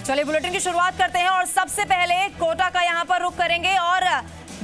चलिए बुलेटिन की शुरुआत करते हैं और सबसे पहले कोटा का यहां पर रुख करेंगे और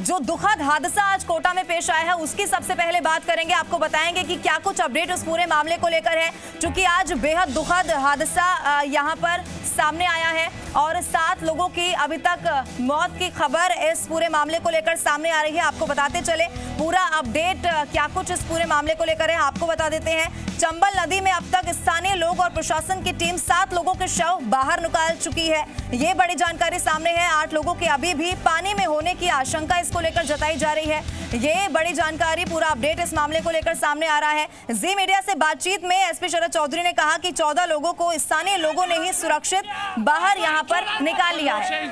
जो दुखद हादसा आज कोटा में पेश आया है उसकी सबसे पहले बात करेंगे। आपको बताएंगे कि क्या कुछ अपडेट उस पूरे मामले को लेकर है, क्योंकि आज बेहद दुखद हादसा यहां पर सामने आया है और 7 लोगों की अभी तक मौत की खबर इस पूरे मामले को लेकर सामने आ रही है। आपको बताते चले पूरा अपडेट क्या कुछ इस पूरे मामले को लेकर है, आपको बता देते हैं। चंबल नदी में अब तक स्थानीय लोग और प्रशासन की टीम 7 लोगों के शव बाहर निकाल चुकी है। ये बड़ी जानकारी सामने है। 8 लोगों के अभी भी पानी में होने की आशंका इसको लेकर जताई जा रही है। ये बड़ी जानकारी, पूरा अपडेट इस मामले को लेकर सामने आ रहा है। जी मीडिया से बातचीत में एसपी शरद चौधरी ने कहा कि 14 लोगों को स्थानीय लोगों ने ही सुरक्षित बाहर यहां पर निकाल लिया है।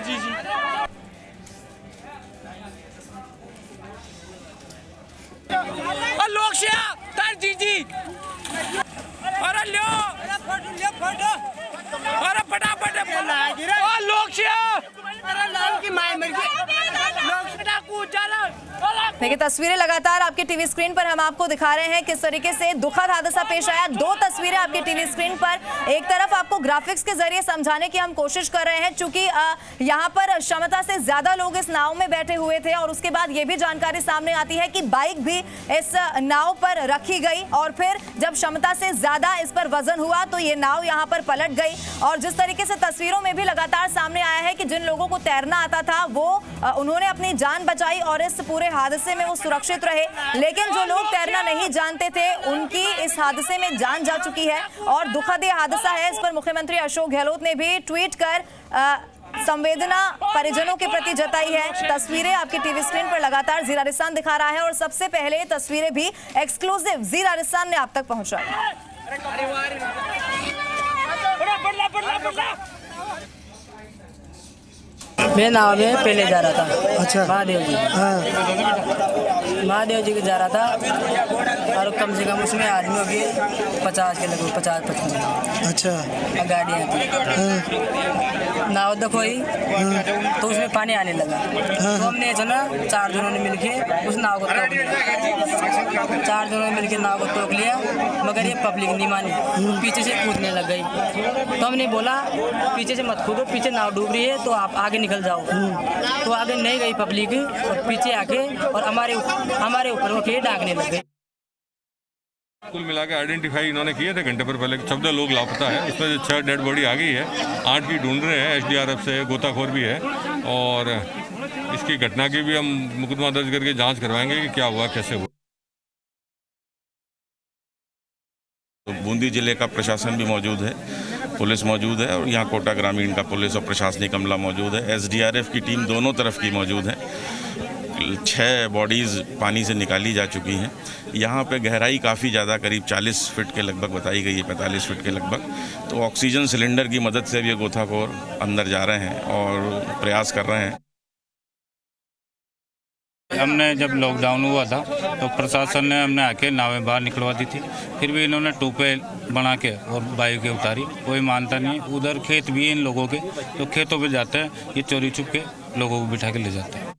देखिए तस्वीरें लगातार आपके टीवी स्क्रीन पर हम आपको दिखा रहे हैं किस तरीके से दुखद हादसा पेश आया। 2 तस्वीरें आपके टीवी स्क्रीन पर, एक तरफ आपको ग्राफिक्स के जरिए समझाने की हम कोशिश कर रहे हैं, क्योंकि यहाँ पर क्षमता से ज्यादा लोग इस नाव में बैठे हुए थे और उसके बाद ये भी जानकारी सामने आती है कि बाइक भी इस नाव पर रखी गई और फिर जब क्षमता से ज्यादा इस पर वजन हुआ तो ये नाव यहाँ पर पलट गई। और जिस तरीके से तस्वीरों में भी लगातार सामने आया है कि जिन लोगों को तैरना आता था वो उन्होंने अपनी जान बचाई और इस पूरे हादसे में वो सुरक्षित रहे, लेकिन जो लोग तैरना नहीं जानते थे उनकी इस हादसे में जान जा चुकी है और दुखद ये हादसा है। इस पर मुख्यमंत्री अशोक गहलोत ने भी ट्वीट कर संवेदना परिजनों के प्रति जताई है। तस्वीरें आपकी टीवी स्क्रीन पर लगातार जी राजस्थान दिखा रहा है और सबसे पहले तस्वीरें भी एक्सक्लूसिव जी राजस्थान ने आप तक पहुंचाई। मैं नाव में पहले जा रहा था। अच्छा। महादेव जी, महादेव जी के जा रहा था और कम से कम उसमें आदमी होगी 50 के लगभग, 50-55। अच्छा। गाड़ियाँ थी, नाव देखो ही तो उसमें पानी आने लगा। तो हमने जो ना 4 जनों ने मिलके उस नाव को तोड़ लिया। 4 जनों ने मिलके नाव को तोड़ लिया, मगर ये पब्लिक नहीं मानी, पीछे से कूदने लग गई। तो हमने बोला पीछे से मत कूदो, पीछे नाव डूब रही है तो आप आगे निकल जाओ। तो आगे नहीं गई पब्लिक और पीछे आके और हमारे ऊपर वो के डांगने लग गए। कुल मिला के आइडेंटिफाई इन्होंने किए थे घंटे पर पहले। 14 लोग लापता है, इसमें 6 डेड बॉडी आ गई है, 8 की ढूंढ रहे हैं, SDRF से गोताखोर भी है और इसकी घटना की भी हम मुकदमा दर्ज करके जांच करवाएंगे कि क्या हुआ, कैसे हुआ। तो बूंदी जिले का प्रशासन भी मौजूद है, पुलिस मौजूद है और यहाँ कोटा ग्रामीण का पुलिस और प्रशासनिक अमला मौजूद है। SDRF की टीम दोनों तरफ की मौजूद है। 6 बॉडीज़ पानी से निकाली जा चुकी हैं। यहाँ पे गहराई काफ़ी ज़्यादा, करीब 40 फीट के लगभग बताई गई है, 45 फीट के लगभग। तो ऑक्सीजन सिलेंडर की मदद से भी ये गोताखोर अंदर जा रहे हैं और प्रयास कर रहे हैं। हमने जब लॉकडाउन हुआ था तो प्रशासन ने हमने आके नावें बाहर निकलवा दी थी, फिर भी इन्होंने टूपे बना के और बाइक के उतारी, कोई मानता नहीं। उधर खेत भी है इन लोगों के, तो खेतों पे जाते हैं, ये चोरी छुप के लोगों को बिठा के ले जाते हैं।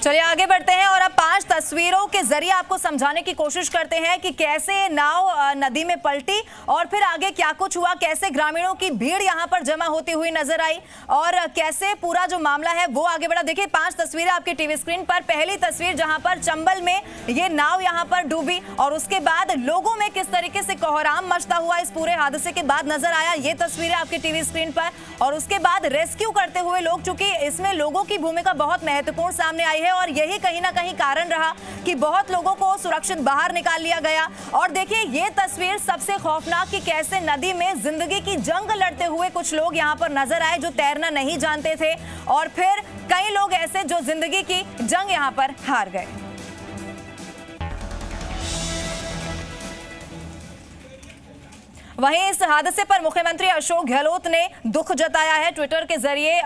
चलिए आगे बढ़ते हैं और अब 5 तस्वीरों के जरिए आपको समझाने की कोशिश करते हैं कि कैसे नाव नदी में पलटी और फिर आगे क्या कुछ हुआ, कैसे ग्रामीणों की भीड़ यहां पर जमा होती हुई नजर आई और कैसे पूरा जो मामला है वो आगे बढ़ा। देखिए 5 तस्वीरें आपकी टीवी स्क्रीन पर। पहली तस्वीर जहां पर चंबल में ये नाव यहां पर डूबी और उसके बाद लोगों में किस तरीके से कोहराम मचता हुआ इस पूरे हादसे के बाद नजर आया, ये तस्वीरें आपकी टीवी स्क्रीन पर। और उसके बाद रेस्क्यू करते हुए लोग, चूंकि इसमें लोगों की भूमिका बहुत महत्वपूर्ण सामने आई है और यही कहीं ना कहीं कारण रहा कि बहुत लोगों को सुरक्षित बाहर निकाल लिया गया। और देखिए ये तस्वीर सबसे खौफनाक कि कैसे नदी में जिंदगी की जंग लड़ते हुए कुछ लोग यहां पर नजर आए जो तैरना नहीं जानते थे और फिर कई लोग ऐसे जो जिंदगी की जंग यहां पर हार गए। वहीं इस हादसे पर मुख्यमंत्री अशोक गहलोत ने दुख जताया है ट्विटर के जरिए।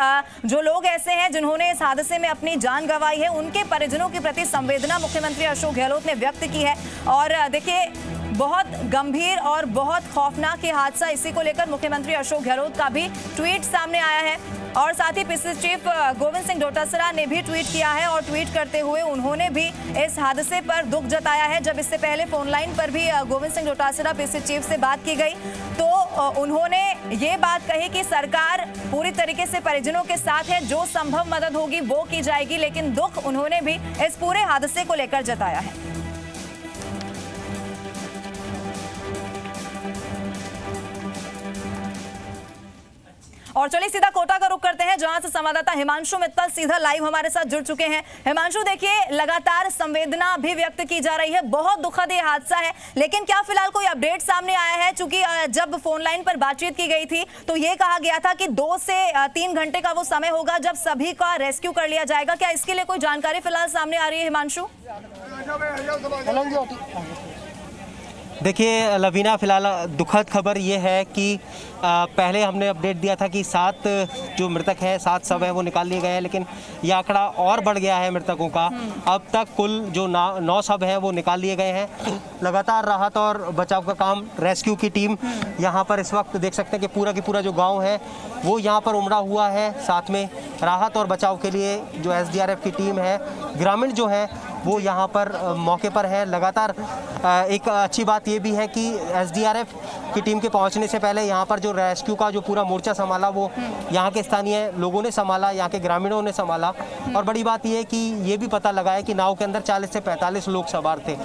जो लोग ऐसे हैं जिन्होंने इस हादसे में अपनी जान गंवाई है उनके परिजनों के प्रति संवेदना मुख्यमंत्री अशोक गहलोत ने व्यक्त की है। और देखिए बहुत गंभीर और बहुत खौफनाक ये हादसा, इसी को लेकर मुख्यमंत्री अशोक गहलोत का भी ट्वीट सामने आया है। और साथ ही पीसीसी चीफ गोविंद सिंह डोटासरा ने भी ट्वीट किया है और ट्वीट करते हुए उन्होंने भी इस हादसे पर दुख जताया है। जब इससे पहले फोन लाइन पर भी गोविंद सिंह डोटासरा पीसीसी चीफ से बात की गई तो उन्होंने ये बात कही कि सरकार पूरी तरीके से परिजनों के साथ है, जो संभव मदद होगी वो की जाएगी, लेकिन दुख उन्होंने भी इस पूरे हादसे को लेकर जताया है। और चलिए सीधा कोटा का रुख करते हैं, जहां से संवाददाता हिमांशु मित्तल सीधा लाइव हमारे साथ जुड़ चुके हैं। हिमांशु, देखिए लगातार संवेदना भी व्यक्त की जा रही है, बहुत दुखद ये हादसा है, लेकिन क्या फिलहाल कोई अपडेट सामने आया है? चूंकि जब फोन लाइन पर बातचीत की गई थी तो ये कहा गया था कि 2 से 3 घंटे का वो समय होगा जब सभी का रेस्क्यू कर लिया जाएगा। क्या इसके लिए कोई जानकारी फिलहाल सामने आ रही है हिमांशु? देखिए लवीना, फिलहाल दुखद खबर ये है कि पहले हमने अपडेट दिया था कि 7 जो मृतक हैं, 7 शव हैं वो निकाल लिए गए हैं, लेकिन ये आंकड़ा और बढ़ गया है मृतकों का। अब तक कुल जो 9 शव हैं वो निकाल लिए गए हैं। लगातार राहत और बचाव का काम, रेस्क्यू की टीम यहाँ पर इस वक्त देख सकते हैं कि पूरा जो गाँव है वो यहाँ पर उमड़ा हुआ है। साथ में राहत और बचाव के लिए जो SDRF की टीम है, ग्रामीण जो है वो यहाँ पर मौके पर है लगातार। एक अच्छी बात ये भी है कि SDRF की टीम के पहुँचने से पहले यहाँ पर जो रेस्क्यू का जो पूरा मोर्चा संभाला वो यहाँ के स्थानीय लोगों ने संभाला, यहाँ के ग्रामीणों ने संभाला। और बड़ी बात ये है कि ये भी पता लगा है कि नाव के अंदर 40 से 45 लोग सवार थे।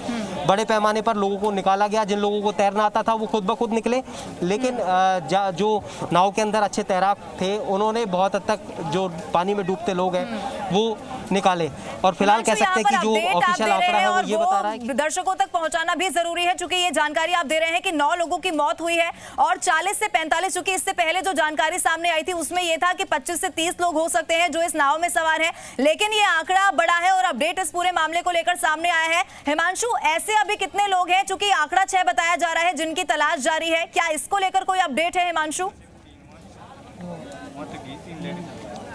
बड़े पैमाने पर लोगों को निकाला गया। जिन लोगों को तैरना आता था वो खुद ब खुद निकले, लेकिन जो नाव के अंदर अच्छे तैराक थे उन्होंने बहुत हद तक जो पानी में डूबते लोग हैं वो निकाले। और फिलहाल कह सकते हैं कि जो ऑफिशियल आंकड़ा है वो ये बता रहा है कि दर्शकों तक पहुंचाना भी जरूरी है, क्योंकि ये जानकारी आप दे रहे हैं कि 9 लोगों की मौत हुई है और 40 से 45, चूंकि इससे पहले जो जानकारी सामने आई थी उसमें यह था कि 25 से 30 लोग हो सकते हैं जो इस नाव में सवार हैं, लेकिन ये आंकड़ा बड़ा है और अपडेट इस पूरे मामले को लेकर सामने आया है। हिमांशु, ऐसे अभी कितने लोग हैं, चूंकि आंकड़ा 6 बताया जा रहा है जिनकी तलाश जारी है, क्या इसको लेकर कोई अपडेट है हिमांशु?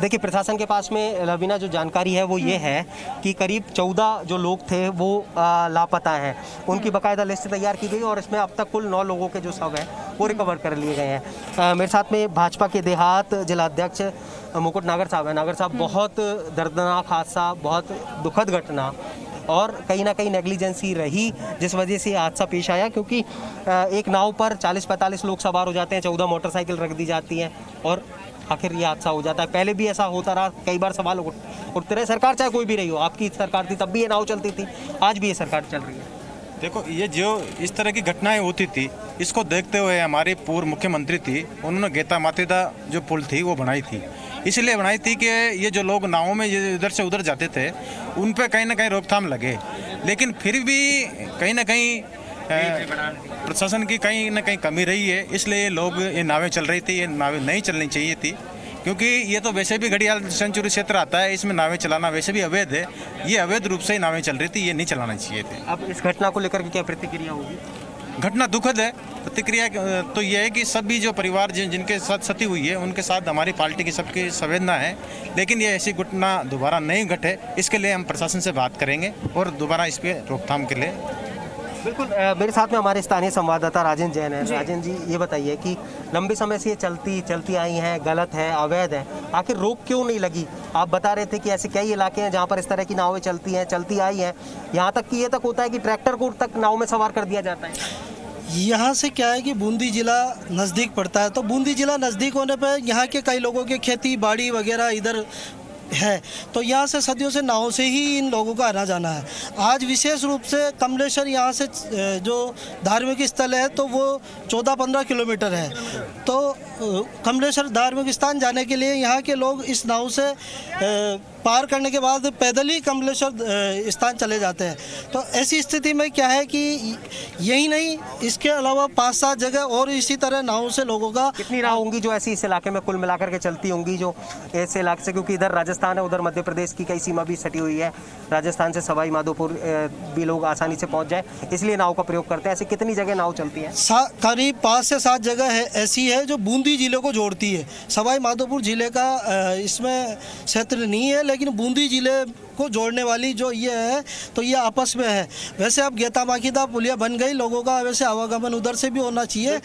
देखिए प्रशासन के पास में लवीना जो जानकारी है वो ये है कि करीब 14 जो लोग थे वो लापता हैं। उनकी बाकायदा लिस्ट तैयार की गई और इसमें अब तक कुल 9 लोगों के जो शव हैं वो रिकवर कर लिए गए हैं। मेरे साथ में भाजपा के देहात जिलाध्यक्ष मुकुट नागर साहब हैं। नागर साहब, बहुत दर्दनाक हादसा, बहुत दुखद घटना और कहीं ना कहीं नेग्लिजेंसी रही जिस वजह से हादसा पेश आया, क्योंकि एक नाव पर 40-45 लोग सवार हो जाते हैं, 14 मोटरसाइकिल रख दी जाती हैं और आखिर ये हादसा हो जाता है। पहले भी ऐसा होता रहा, कई बार सवाल उठते रहे। सरकार चाहे कोई भी रही हो, आपकी सरकार थी तब भी ये नाव चलती थी, आज भी ये सरकार चल रही है। देखो, ये जो इस तरह की घटनाएं होती थी इसको देखते हुए हमारे पूर्व मुख्यमंत्री थी, उन्होंने गेता मातेदा जो पुल थी वो बनाई थी। इसलिए बनाई थी कि ये जो लोग नावों में इधर से उधर जाते थे उन पे कहीं ना कहीं रोकथाम लगे, लेकिन फिर भी कहीं ना कहीं प्रशासन की कहीं ना कहीं कमी रही है। इसलिए लोग ये नावें चल रही थी, ये नावें नहीं चलनी चाहिए थी, क्योंकि ये तो वैसे भी घड़ियाल सेंचुरी क्षेत्र आता है, इसमें नावें चलाना वैसे भी अवैध है। ये अवैध रूप से नावें चल रही थी, ये नहीं चलाना चाहिए थे। अब इस घटना को लेकर के क्या प्रतिक्रिया होगी? घटना दुखद है। प्रतिक्रिया तो ये है कि सभी जो परिवार जिनके साथ क्षति हुई है उनके साथ हमारी पार्टी की सबकी संवेदना है, लेकिन ये ऐसी घटना दोबारा नहीं घटे इसके लिए हम प्रशासन से बात करेंगे और दोबारा इस पर रोकथाम के लिए। बिल्कुल। मेरे साथ में हमारे स्थानीय संवाददाता राजन जैन है। राजन जी, ये बताइए कि लंबे समय से ये चलती आई हैं, गलत है, अवैध है, आखिर रोक क्यों नहीं लगी? आप बता रहे थे कि ऐसे कई इलाके हैं जहाँ पर इस तरह की नावें चलती आई हैं, यहाँ तक कि ये तक होता है कि ट्रैक्टर को तक नाव में सवार कर दिया जाता है। यहाँ से क्या है कि बूंदी ज़िला नज़दीक पड़ता है, तो बूंदी ज़िला नज़दीक होने पर यहाँ के कई लोगों के खेती बाड़ी वगैरह इधर है, तो यहाँ से सदियों से नाव से ही इन लोगों का आना जाना है। आज विशेष रूप से कमलेश्वर यहाँ से जो धार्मिक स्थल है तो वो 14-15 किलोमीटर है, तो कमलेश्वर धार्मिक स्थान जाने के लिए यहाँ के लोग इस नाव से पार करने के बाद पैदल ही कमलेश्वर स्थान चले जाते हैं। तो ऐसी स्थिति में क्या है कि यही नहीं, इसके अलावा 5-7 जगह और इसी तरह नाव से लोगों का। कितनी नाव होंगी जो ऐसी इस इलाके में कुल मिलाकर के चलती होंगी जो ऐसे इलाके से, क्योंकि इधर राजस्थान है, उधर मध्य प्रदेश की कई सीमा भी सटी हुई है, राजस्थान से सवाई माधोपुर भी लोग आसानी से पहुँच जाए, इसलिए नाव का प्रयोग करते हैं। ऐसी कितनी जगह नाव चलती है? करीब 5 से 7 जगह है ऐसी है जो बूंदी जिले को जोड़ती है। सवाई माधोपुर जिले का इसमें क्षेत्र नहीं है, लेकिन बूंदी जिले को जोड़ने वाली जो ये है तो ये आपस में है। वैसे अब गेता माखीदा पुलिया बन गई, लोगों का वैसे आवागमन उधर से भी होना चाहिए।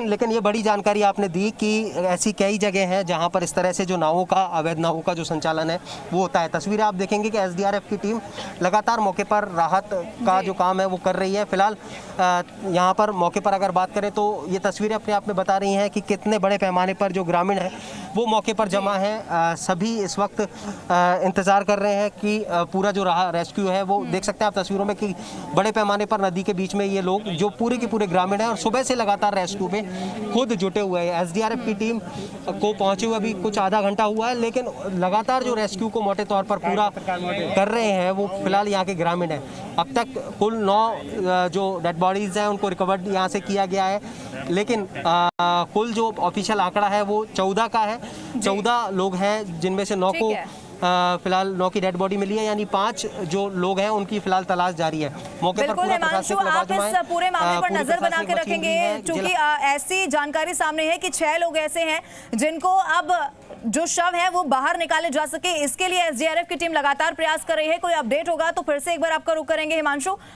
लेकिन ये बड़ी जानकारी आपने दी कि ऐसी कई जगह हैं जहां पर इस तरह से जो नावों का, अवैध नावों का जो संचालन है वो होता है। तस्वीरें आप देखेंगे कि एसडीआरएफ की टीम लगातार मौके पर राहत का जो काम है वो कर रही है। फिलहाल यहाँ पर मौके पर अगर बात करें तो ये तस्वीरें अपने आप में बता रही हैं कि कितने बड़े पैमाने पर जो ग्रामीण हैं वो मौके पर जमा हैं। सभी इस वक्त इंतज़ार कर रहे हैं कि पूरा जो रहा रेस्क्यू है वो देख सकते हैं आप तस्वीरों में कि बड़े पैमाने पर नदी के बीच में ये लोग जो पूरे के पूरे ग्रामीण हैं और सुबह से लगातार रेस्क्यू में खुद जुटे हुए हैं। एसडीआरएफ की टीम को पहुंचे हुए अभी कुछ आधा घंटा हुआ है, लेकिन लगातार जो रेस्क्यू को मोटे तौर पर पूरा कर रहे हैं वो फिलहाल यहाँ के ग्रामीण हैं। अब तक कुल 9 जो डेड बॉडीज़ हैं उनको रिकवर्ड यहाँ से किया गया है, लेकिन कुल जो ऑफिशियल आंकड़ा है वो 14 का है। 14 लोग हैं जिनमें से 9 को फिलहाल 9 की डेड बॉडी मिली है, यानी 5 जो लोग हैं उनकी फिलहाल तलाश जारी है। मौके पर पूरा हिमांशु, आप इस पूरे मामले पर नजर बना के रखेंगे क्योंकि ऐसी जानकारी सामने है कि 6 लोग ऐसे हैं जिनको अब जो शव है वो बाहर निकाले जा सके, इसके लिए एसडीआरएफ की टीम लगातार प्रयास कर रही है। कोई अपडेट होगा तो फिर से एक बार आपका रुख करेंगे हिमांशु।